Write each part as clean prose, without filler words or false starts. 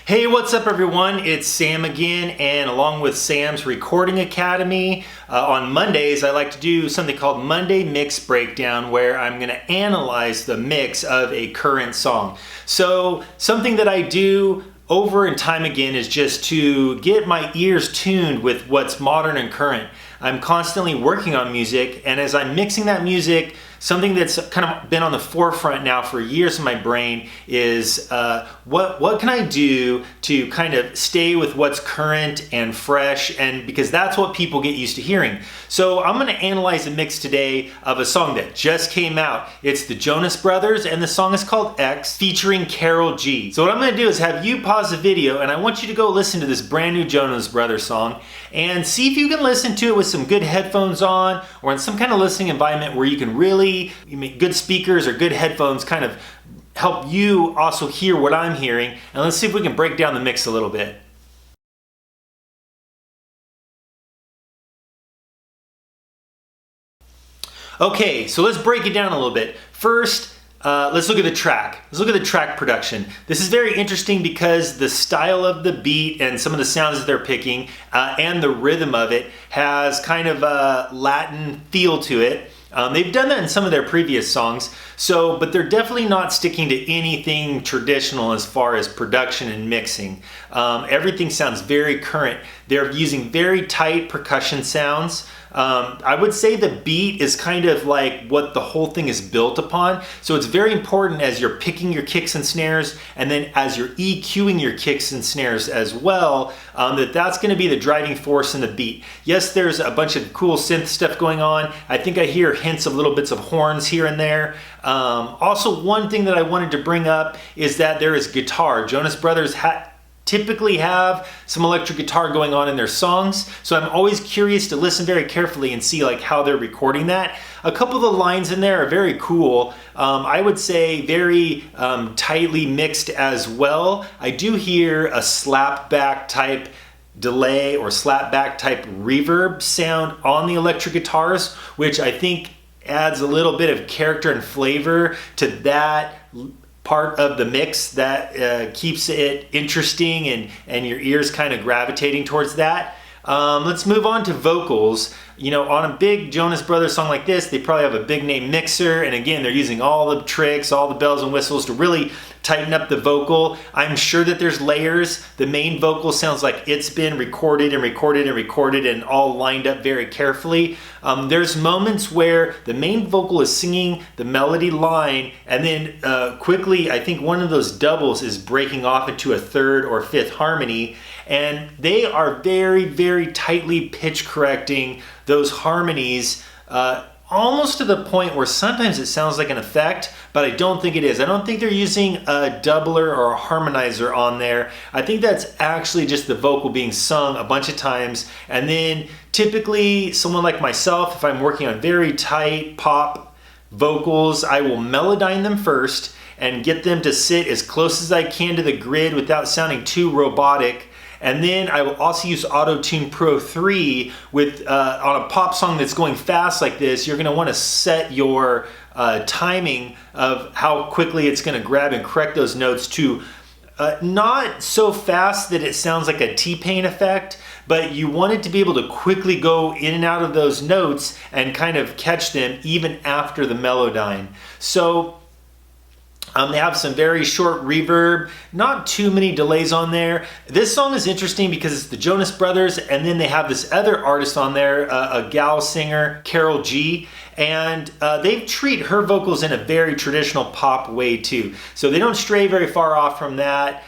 Hey, what's up everyone? It's Sam again, and along with Sam's Recording Academy, on Mondays I like to do something called Monday Mix Breakdown, where I'm going to analyze the mix of a current song. So something that I do over and time again is just to get my ears tuned with what's modern and current. I'm constantly working on music, and as I'm mixing that music, something that's kind of been on the forefront now for years in my brain is what can I do to kind of stay with what's current and fresh, and because that's what people get used to hearing. So I'm going to analyze a mix today of a song that just came out. It's the Jonas Brothers, and the song is called X, featuring Karol G. So what I'm going to do is have you pause the video, and I want you to go listen to this brand new Jonas Brothers song and see if you can listen to it with some good headphones on, or in some kind of listening environment where you can really, good speakers or good headphones kind of help you also hear what I'm hearing. And let's see if we can break down the mix a little bit. Okay, so let's break it down a little bit. First, let's look at the track. Let's look at the track production. This is very interesting because the style of the beat and some of the sounds that they're picking and the rhythm of it has kind of a Latin feel to it. They've done that in some of their previous songs, but they're definitely not sticking to anything traditional as far as production and mixing. Everything sounds very current. They're using very tight percussion sounds. I would say the beat is kind of like what the whole thing is built upon. So it's very important as you're picking your kicks and snares, and then as you're EQing your kicks and snares as well, that's going to be the driving force in the beat. Yes, there's a bunch of cool synth stuff going on. I think I hear hints of little bits of horns here and there. Also, one thing that I wanted to bring up is that there is guitar. Jonas Brothers typically have some electric guitar going on in their songs, so I'm always curious to listen very carefully and see like how they're recording that. A couple of the lines in there are very cool. I would say very tightly mixed as well. I do hear a slapback type delay or slapback type reverb sound on the electric guitars, which I think adds a little bit of character and flavor to that part of the mix that keeps it interesting and your ears kind of gravitating towards that. Let's move on to vocals. You know, on a big Jonas Brothers song like this, they probably have a big name mixer, and again, they're using all the tricks, all the bells and whistles to really tighten up the vocal. I'm sure that there's layers. The main vocal sounds like it's been recorded and recorded and recorded and all lined up very carefully. There's moments where the main vocal is singing the melody line, and then quickly, I think one of those doubles is breaking off into a third or fifth harmony, and they are very, very tightly pitch correcting those harmonies, almost to the point where sometimes it sounds like an effect, but I don't think it is. I don't think they're using a doubler or a harmonizer on there. I think that's actually just the vocal being sung a bunch of times, and then typically someone like myself, if I'm working on very tight pop vocals, I will melodyne them first and get them to sit as close as I can to the grid without sounding too robotic. And then I will also use Auto-Tune Pro 3 with on a pop song that's going fast like this. You're going to want to set your timing of how quickly it's going to grab and correct those notes to not so fast that it sounds like a T-Pain effect, but you want it to be able to quickly go in and out of those notes and kind of catch them even after the melodyne. So they have some very short reverb, not too many delays on there. This song is interesting because it's the Jonas Brothers, and then they have this other artist on there, a gal singer, Karol G, and they treat her vocals in a very traditional pop way too. So they don't stray very far off from that.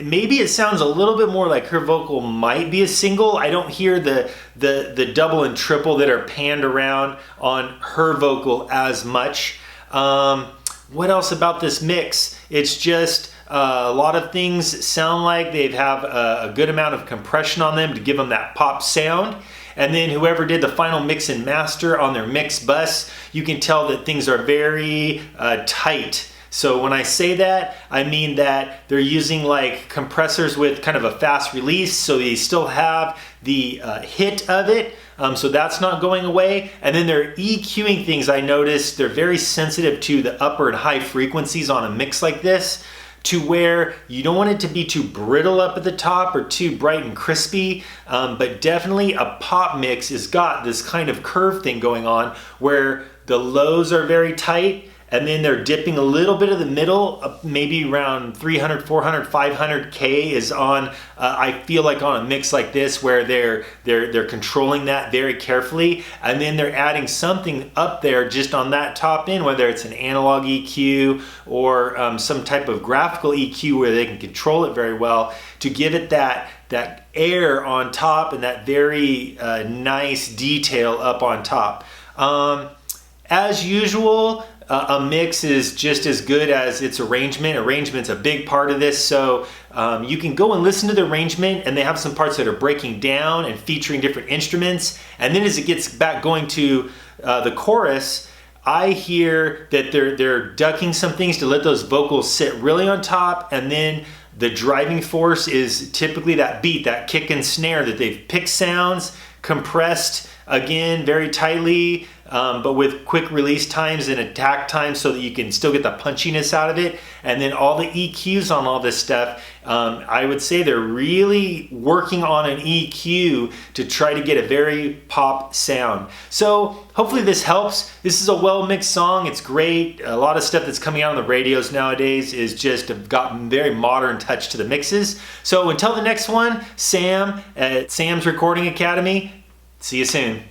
Maybe it sounds a little bit more like her vocal might be a single. I don't hear the double and triple that are panned around on her vocal as much. What else about this mix? It's just a lot of things sound like they have a good amount of compression on them to give them that pop sound. And then whoever did the final mix and master on their mix bus, you can tell that things are very tight. So when I say that, I mean that they're using like compressors with kind of a fast release, so they still have the hit of it, so that's not going away. And then they're EQing things. I noticed they're very sensitive to the upper and high frequencies on a mix like this to where you don't want it to be too brittle up at the top or too bright and crispy, but definitely a pop mix has got this kind of curve thing going on where the lows are very tight, and then they're dipping a little bit of the middle, maybe around 300, 400, 500K is on, I feel like on a mix like this where they're controlling that very carefully, and then they're adding something up there just on that top end, whether it's an analog EQ or some type of graphical EQ where they can control it very well to give it that air on top and that very nice detail up on top. As usual, a mix is just as good as its arrangement. Arrangement's a big part of this, so you can go and listen to the arrangement, and they have some parts that are breaking down and featuring different instruments. And then as it gets back going to the chorus, I hear that they're ducking some things to let those vocals sit really on top, and then the driving force is typically that beat, that kick and snare that they've picked sounds, compressed again very tightly, but with quick release times and attack times so that you can still get the punchiness out of it. And then all the EQs on all this stuff, I would say they're really working on an EQ to try to get a very pop sound. So hopefully this helps. This is a well-mixed song. It's great. A lot of stuff that's coming out on the radios nowadays is just gotten very modern touch to the mixes. So until the next one, Sam at Sam's Recording Academy, see you soon.